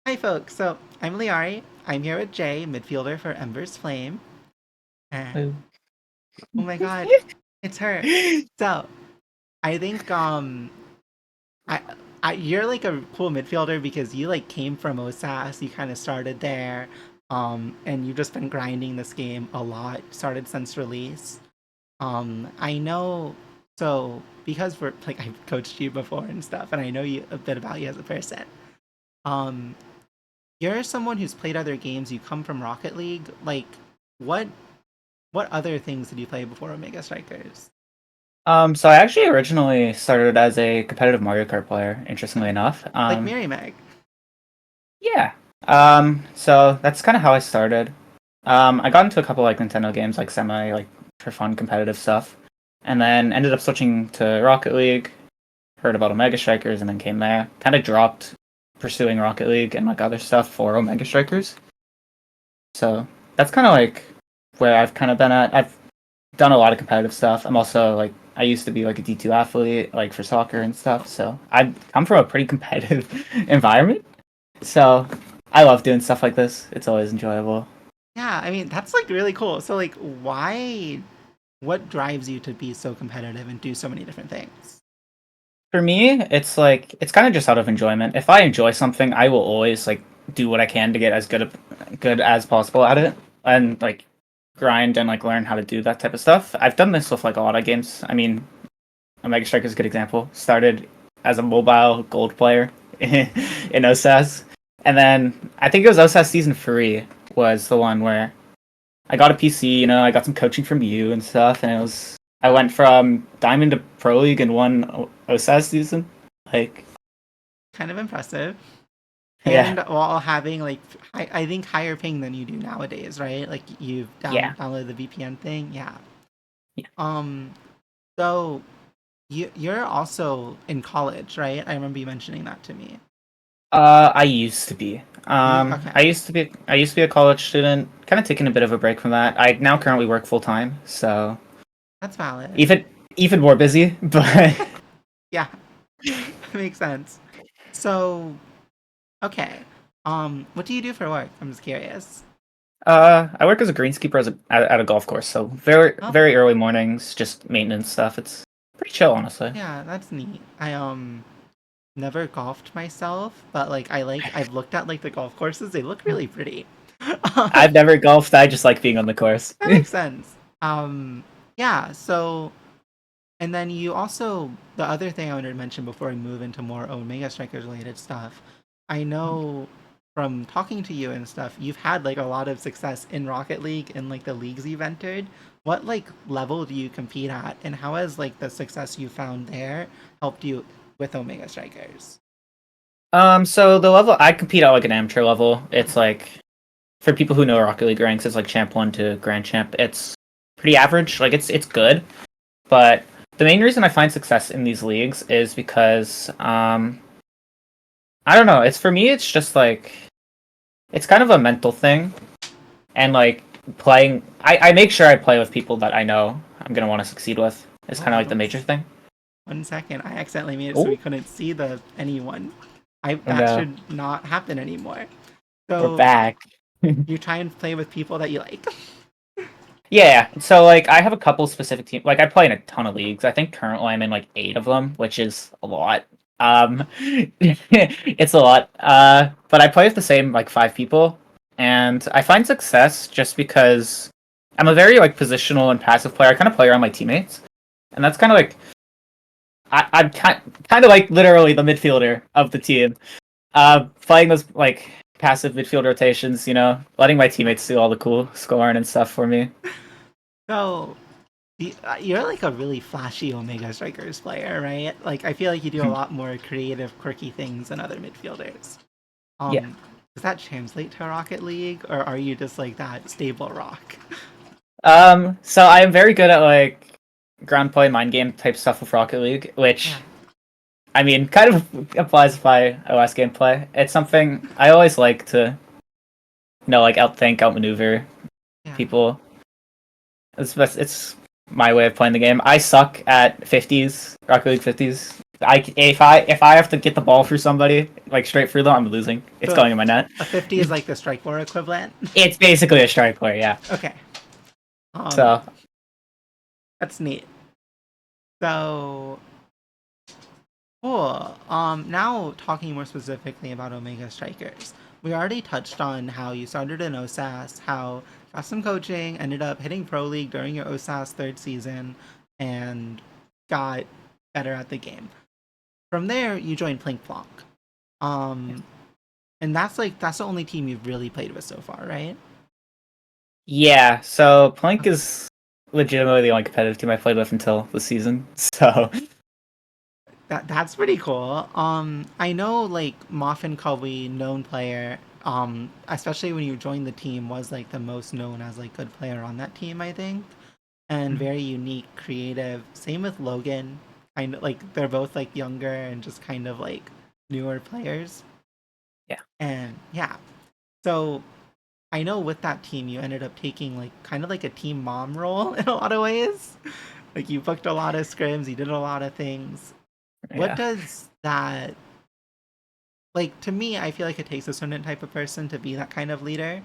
Hi, folks. So I'm Lyarri. I'm here with Jay, midfielder for Ember's Flame. And Oh. oh my god, it's her. So I think I, you're like a cool midfielder because you like came from OSAS. You kind of started there, and you've just been grinding this game a lot. Started since release. I know. So because we're like I've coached you before and stuff, and I know you a bit about you as a person. Um, you're someone who's played other games. You come from Rocket League. Like, what what other things did you play before Omega Strikers? So I actually originally started as a competitive Mario Kart player, interestingly enough. Like Mary Meg. Yeah. So that's kind of how I started. I got into a couple like Nintendo games, like semi like for fun competitive stuff, and then ended up switching to Rocket League. Heard about Omega Strikers, and then came there. Kind of dropped pursuing Rocket League and like other stuff for Omega Strikers. So that's kind of like where I've kind of been at. I've done a lot of competitive stuff. I'm also like I used to be like a D2 athlete, like for soccer and stuff. So I come from a pretty competitive environment. So I love doing stuff like this. It's always enjoyable. Yeah, I mean that's like really cool. So like, why? What drives you to be so competitive and do so many different things? For me, it's like it's kind of just out of enjoyment. If I enjoy something, I will always like do what I can to get as good as possible at it, and like grind and like learn how to do that type of stuff. I've done this with like a lot of games. I mean, Omega Strike is a good example. Started as a mobile gold player in OSAS, and then I think it was OSAS season 3 was the one where I got a PC. I got some coaching from you and stuff, and it was I went from Diamond to Pro League in one OSAS season. Like, Kind of impressive. yeah, And while having like, I think higher ping than you do nowadays, right? Like you've yeah, downloaded the VPN thing, yeah. yeah. Um, so you're also in college, right? I remember you mentioning that to me. I used to be. Okay, I used to be a college student. Kind of taking a bit of a break from that. I now currently work full time, so that's valid. even even more busy. But Yeah, makes sense. So, okay. What do you do for work? I'm just curious. I work as a greenskeeper at a golf course, so very Oh, very early mornings, just maintenance stuff. It's pretty chill, honestly. yeah, that's neat. I never golfed myself, but like I've looked at like the golf courses. They look really pretty. I've never golfed. I just like being on the course. That makes sense. Yeah, so and then you also the other thing I wanted to mention before we move into more Omega Strikers related stuff. I know from talking to you and stuff, you've had like a lot of success in Rocket League and like the leagues you've entered. What like level do you compete at, and how has like the success you found there helped you with Omega Strikers? So the level I compete at like an amateur level. Okay. It's like for people who know Rocket League ranks, it's like Champ 1 to Grand Champ. It's pretty average. Like it's good, but the main reason I find success in these leagues is because I don't know. It's for me. It's just like it's kind of a mental thing, and like playing. I make sure I play with people that I know I'm gonna want to succeed with. It's Oh, kind of like the major oops. thing. 1 second. I accidentally made it so we Oh, couldn't see the anyone. I oh that no, should not happen anymore. we're So back. you try and play with people that you like. Yeah, so like I have a couple specific teams. Like I play in a ton of leagues. I think currently I'm in like 8 of them, which is a lot. It's a lot. But I play with the same like 5 people, and I find success just because I'm a very like positional and passive player. I kind of play around my teammates, and that's kind of like I'm kind of like literally the midfielder of the team. Playing those like passive midfield rotations, letting my teammates do all the cool scoring and stuff for me. So you're like a really flashy Omega Strikers player, right? Like I feel like you do a lot more creative, quirky things than other midfielders. Yeah. Does that translate to Rocket League, or are you just like that stable rock? So I am very good at like ground play, mind game type stuff with Rocket League, which Yeah, I mean kind of applies to my OS gameplay. It's something I always like to, like outthink, outmaneuver yeah. people. It's my way of playing the game. I suck at 50s, Rocket League 50s. if I have to get the ball through somebody like straight through them, I'm losing. It's So going in my net. a 50 is like the strike war equivalent. It's basically a strike play, yeah. Okay. So That's neat. So cool. Now talking more specifically about Omega Strikers. We already touched on how you started in OSAS, how got some coaching, ended up hitting Pro League during your OSAS third season, and got better at the game. From there, you joined Plink Plonk. Um, and that's the only team you've really played with so far, right? yeah, so Plank is legitimately the only competitive team I played with until the season. So That's pretty cool. I know like Moffin Covey, known player. Especially when you joined the team, was like the most known as like good player on that team, I think, and very unique, creative. Same with Logan. Kind of like they're both like younger and just kind of like newer players. yeah. And yeah, so I know with that team you ended up taking like kind of like a team mom role in a lot of ways. Like you booked a lot of scrims, you did a lot of things. What Yeah. does that like to me? I feel like it takes a certain type of person to be that kind of leader.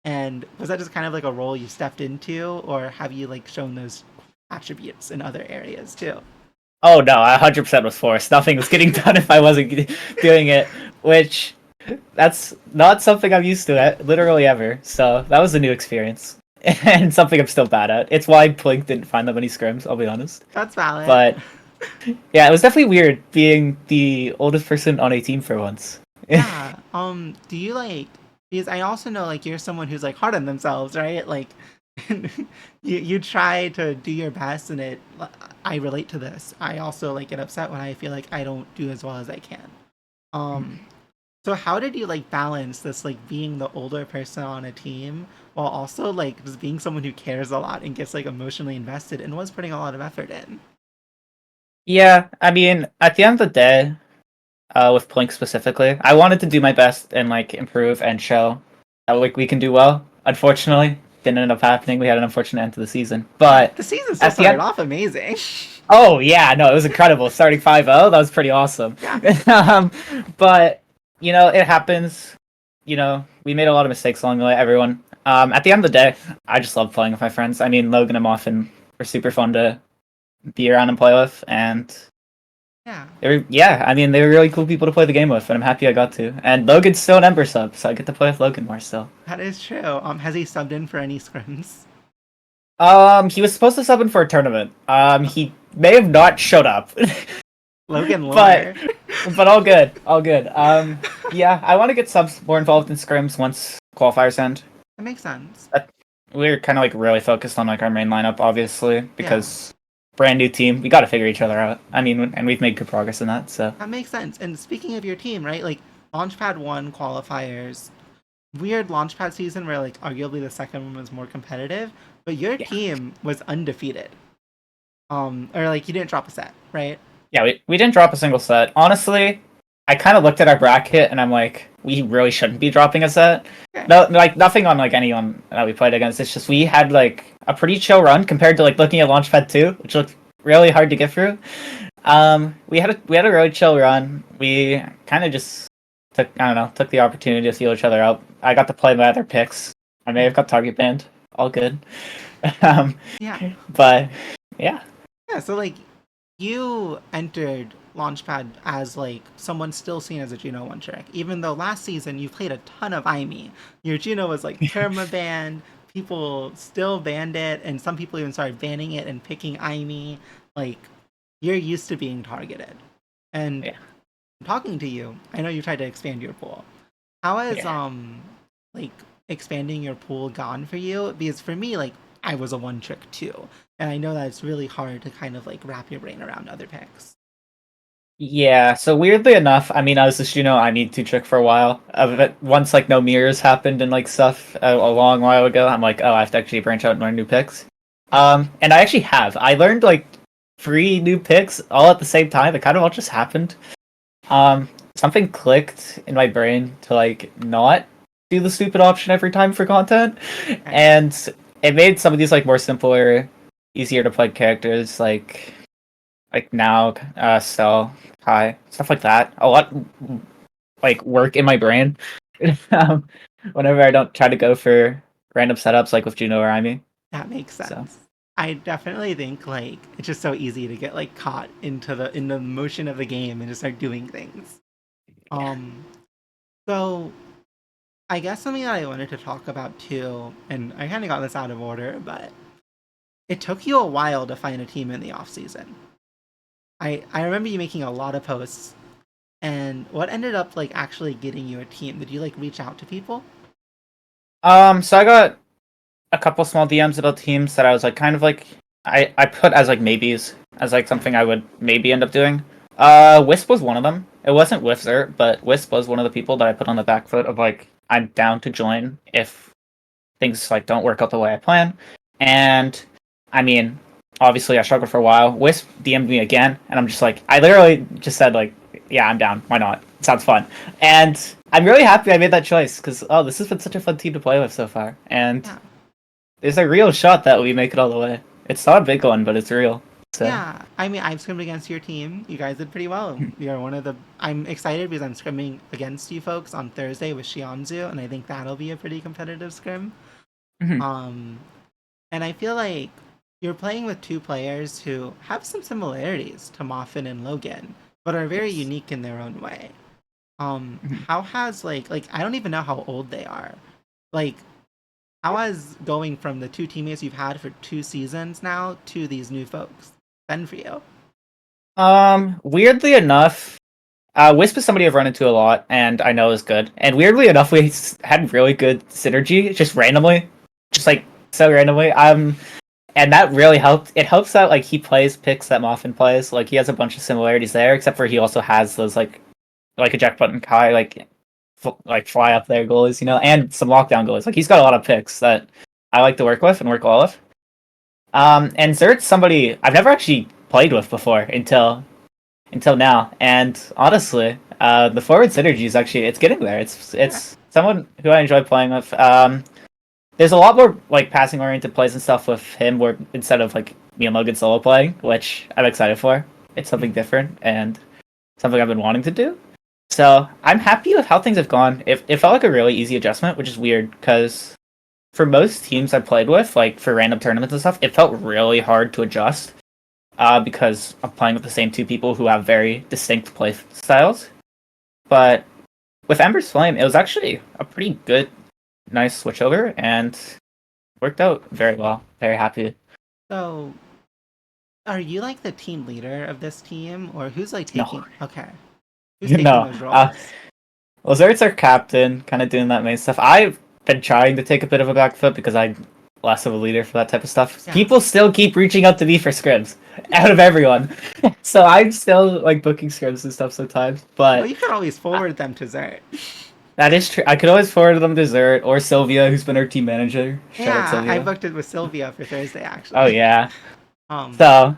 And was that just kind of like a role you stepped into, or have you like shown those attributes in other areas too? Oh no, I 100% was forced. Nothing was getting done if I wasn't doing it, which that's not something I'm used to literally ever. So that was a new experience and something I'm still bad at. It's why Plink didn't find that many scrims, I'll be honest. That's valid. But yeah, it was definitely weird being the oldest person on a team for once. Yeah. Do you like? Because I also know like you're someone who's like hard on themselves, right? Like, you try to do your best, and it. I relate to this. I also like get upset when I feel like I don't do as well as I can. Um. So how did you like balance this like being the older person on a team while also like just being someone who cares a lot and gets like emotionally invested and was putting a lot of effort in? Yeah, I mean, at the end of the day, with Plink specifically, I wanted to do my best and like improve and show that like we can do well. Unfortunately, didn't end up happening. We had an unfortunate end to the season, Yeah, but the season still at the started end, off amazing. oh yeah, no, it was incredible. Starting 5-0, that was pretty awesome. Yeah. um, but it happens. We made a lot of mistakes along the way. Everyone. At the end of the day, I just love playing with my friends. I mean, Logan and Muffin were super fun to be around and play with, and Yeah. I mean, they were really cool people to play the game with, and I'm happy I got to. And Logan's still an Ember sub, so I get to play with Logan more still. That is true. Has he subbed in for any scrims? He was supposed to sub in for a tournament. He may have not showed up, Logan but Lore. all good, all good. Yeah, I want to get subs more involved in scrims once qualifiers end. That makes sense. We're kind of like really focused on like our main lineup, obviously, Yeah. because brand new team, we got to figure each other out. I mean, and we've made good progress in that. So That makes sense. And speaking of your team, right? Like Launchpad 1 qualifiers, weird Launchpad season where like arguably the second one was more competitive, but your yeah. team was undefeated. Or like you didn't drop a set, right? Yeah, we didn't drop a single set. Honestly, I kind of looked at our bracket and I'm like, we really shouldn't be dropping a set. Okay. No, like nothing on like anyone that we played against. It's just we had like a pretty chill run compared to like looking at Launchpad 2, which looked really hard to get through. We had a really chill run. We kind of just took the opportunity to feel each other out. I got to play my other picks. I may have got target banned. All good. Yeah. But yeah. Yeah, so like you entered Launchpad as like someone still seen as a Juno one trick, even though last season you played a ton of IME. Your Juno was like perma banned, people still banned it, and some people even started banning it and picking IME. Like you're used to being targeted. And Yeah. talking to you, I know you tried to expand your pool. How has Yeah. like expanding your pool gone for you? Because for me, like I was a one trick too. And I know that it's really hard to kind of like wrap your brain around other picks. Yeah, so weirdly enough, I mean, I was just, I need to trick for a while. Once, like, no mirrors happened and, like, stuff a long while ago, I'm like, oh, I have to actually branch out and learn new picks. And I actually have. I learned, like, 3 new picks all at the same time. It kind of all just happened. Something clicked in my brain to, like, not do the stupid option every time for content. And it made some of these, like, more simpler, easier to play characters, like like now, Cell, Kai, stuff like that. A lot like work in my brain. um, Whenever I don't try to go for random setups like with Juno or Amy. That makes So sense. I definitely think like it's just so easy to get like caught into the motion of the game and just start doing things. yeah. Um, so I guess something that I wanted to talk about too, and I kind of got this out of order, but it took you a while to find a team in the off season. I remember you making a lot of posts, and what ended up like actually getting you a team? Did you like reach out to people? So I got a couple small DMs about teams that I was like kind of like I put as like maybes as like something I would maybe end up doing. Wisp was one of them. It wasn't Wifzer, but Wisp was one of the people that I put on the back foot of like I'm down to join if things like don't work out the way I plan. And I mean, obviously I struggled for a while. Wisp DM'd me again, and I'm just like I literally just said like, yeah, I'm down. Why not? It sounds fun. And I'm really happy I made that choice because this has been such a fun team to play with so far. And Yeah. there's a real shot that we make it all the way. It's not a big one, but it's real. So Yeah, I mean, I've scrimmed against your team. You guys did pretty well. You're one of the. I'm excited because I'm scrimming against you folks on Thursday with Shianzu, and I think that'll be a pretty competitive scrim. mhm. Um, and I feel like you're playing with two players who have some similarities to Moffin and Logan, but are very Yes. unique in their own way. Mhm. How has like I don't even know how old they are. Like, how has going from the two teammates you've had for 2 seasons now to these new folks been for you? Weirdly enough, Wisp is somebody I've run into a lot, and I know is good. And weirdly enough, we had really good synergy, just randomly, just like so randomly. And that really helped. It helps out like he plays picks that Moffin plays. Like he has a bunch of similarities there, except for he also has those like a Jack Button Kai like fly up there goalies, and some lockdown goalies. Like he's got a lot of picks that I like to work with and work well with. And Zert's somebody I've never actually played with before until now. And honestly, the forward synergy is actually it's getting there. Yeah. It's someone who I enjoy playing with. There's a lot more like passing oriented plays and stuff with him, where instead of like me and Logan solo playing, which I'm excited for. It's something different and something I've been wanting to do. So I'm happy with how things have gone. It felt like a really easy adjustment, which is weird because for most teams I played with, like for random tournaments and stuff, it felt really hard to adjust because I'm playing with the same two people who have very distinct play styles. But with Ember's Flame, it was actually a pretty good, nice switchover and worked out very well. Very happy. So, are you like the team leader of this team, or who's like No, taking? Okay, who's you taking know, those roles? Lazard's our captain, kind of doing that main stuff. I've been trying to take a bit of a back foot because I'm less of a leader for that type of stuff. Yeah. People still keep reaching out to me for scrims, out of everyone. So I'm still like booking scrims and stuff sometimes. Well, But you could always forward them to Zert. that is true. I could always forward them dessert or Sylvia, who's been our team manager. Shout out Yeah, I Sylvia. booked it with Sylvia for Thursday Oh actually. yeah. Um, So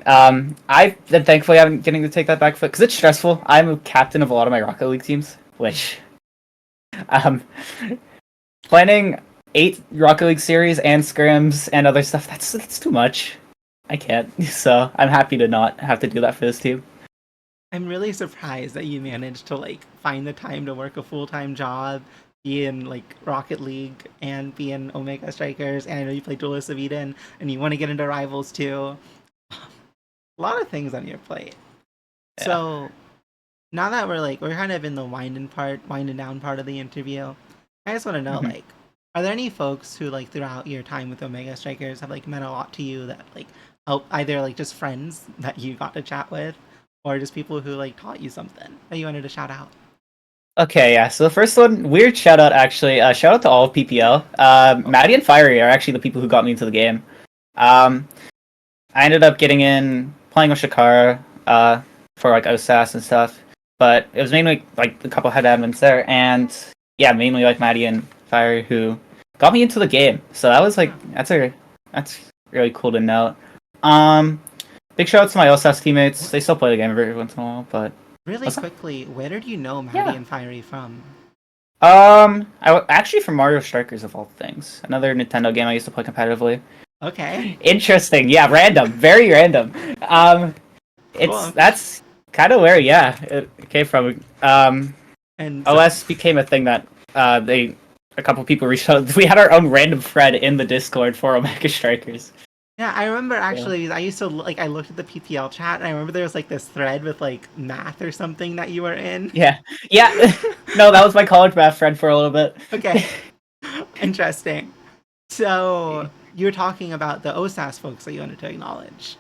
I've been thankfully I'm getting to take that back foot because it's stressful. I'm a captain of a lot of my Rocket League teams, which um planning 8 Rocket League series and scrims and other stuff. That's too much. I can't. So I'm happy to not have to do that for this team. I'm really surprised that you managed to like find the time to work a full time job, be in like Rocket League, and be in Omega Strikers. And I know you play Duelist of Eden, and you want to get into Rivals too. A lot of things on your plate. Yeah. So now that we're kind of in the winding down part of the interview, I just want to know Mhm. like, are there any folks who like throughout your time with Omega Strikers have like meant a lot to you that like help either like just friends that you got to chat with, or just people who like taught you something that you wanted to shout out? Okay, yeah. So the first one, weird shout out actually. Shout out to all of PPL. Okay. Maddie and Fiery are actually the people who got me into the game. Um, I ended up getting in playing with Shakara for like OSAS and stuff, but it was mainly like a couple head admins there, and yeah, mainly like Maddie and Fiery who got me into the game. So that was like Yeah. that's really cool to note. Um, Big shout out to my OSAS teammates. They still play the game every once in a while, but Really what's that? quickly, where did you know Maddie Yeah. and Fiery from? Actually from Mario Strikers of all things, another Nintendo game I used to play competitively. Okay. Interesting, yeah, random, very random. Um, Cool. That's kind of where it came from. And so, OS became a thing that a couple people reached out. We had our own random thread in the Discord for Omega Strikers. yeah, I remember Yeah. actually, I used to, like, I looked at the PPL chat, and I remember there was, like, this thread with, like, math or something that you were in. Yeah. No, that was my college math friend for a little bit. Okay. Interesting. So, you were talking about the OSAS folks that you wanted to acknowledge.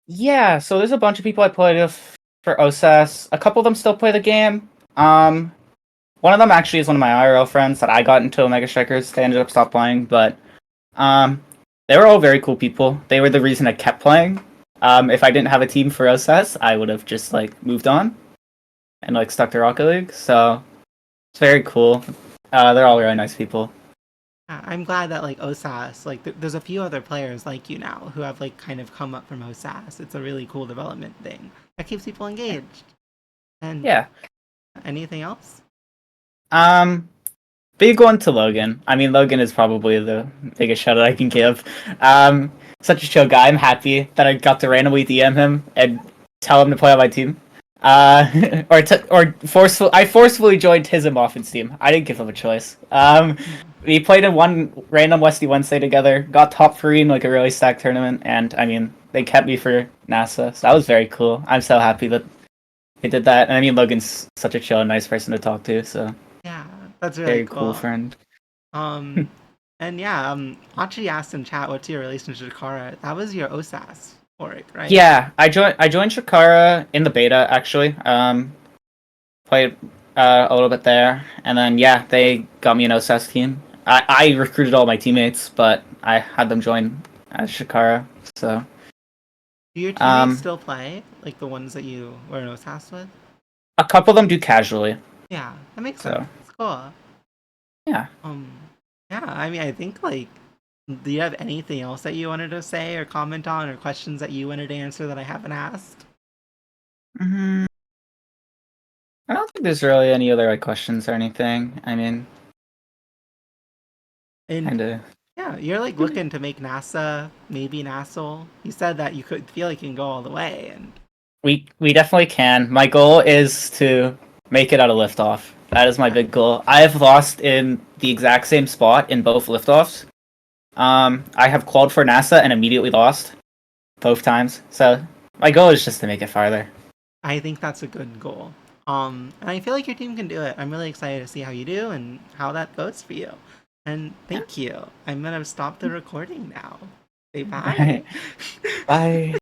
Yeah, so there's a bunch of people I played with for OSAS. A couple of them still play the game. One of them actually is one of my IRL friends that I got into Omega Strikers. They ended up stop playing, but they were all very cool people. They were the reason I kept playing. If I didn't have a team for OSAS, I would have just like moved on and like stuck to Rocket League. So it's very cool. They're all really nice people. I'm glad that, like, OSAS, like, there's a few other players like you now who have, like, kind of come up from OSAS. It's a really cool development thing that keeps people engaged. And Yeah. anything else? Big one to Logan. I mean, Logan is probably the biggest shout out I can give. Such a chill guy. I'm happy that I got to randomly DM him and tell him to play on my team. I forcefully joined his and Moffin's team. I didn't give him a choice. We played in one random Westy Wednesday together, got top 3 in like a really stacked tournament, and I mean, they kept me for NASA, so that was very cool. I'm so happy that they did that. And I mean, Logan's such a chill and nice person to talk to, so Yeah, that's really very cool cool. friend. And yeah, Achi asked in chat, what's your relationship to Kara? That was your OSAS org, right? Yeah, I joined Shakara in the beta actually. Played a little bit there, and then yeah, they got me an OSAS team. I recruited all my teammates, but I had them join as Shakara. So Do your teammates still play? Like the ones that you were in OSAS with? a couple of them do casually. Yeah, that makes So sense. It's cool. yeah. Yeah, I mean, I think, like, do you have anything else that you wanted to say or comment on, or questions that you wanted to answer that I haven't asked? I don't think there's really any other like questions or anything. I mean, And kind of. yeah, you're like looking to make NASA, maybe NASL. You said that you could feel like you can go all the way, and We definitely can. My goal is to make it out of liftoff. That is my big goal. I have lost in the exact same spot in both liftoffs. I have qualified for NASA and immediately lost both times. So my goal is just to make it farther. I think that's a good goal. And I feel like your team can do it. I'm really excited to see how you do and how that goes for you. And thank you. I'm gonna stop the recording now. Say bye. Bye.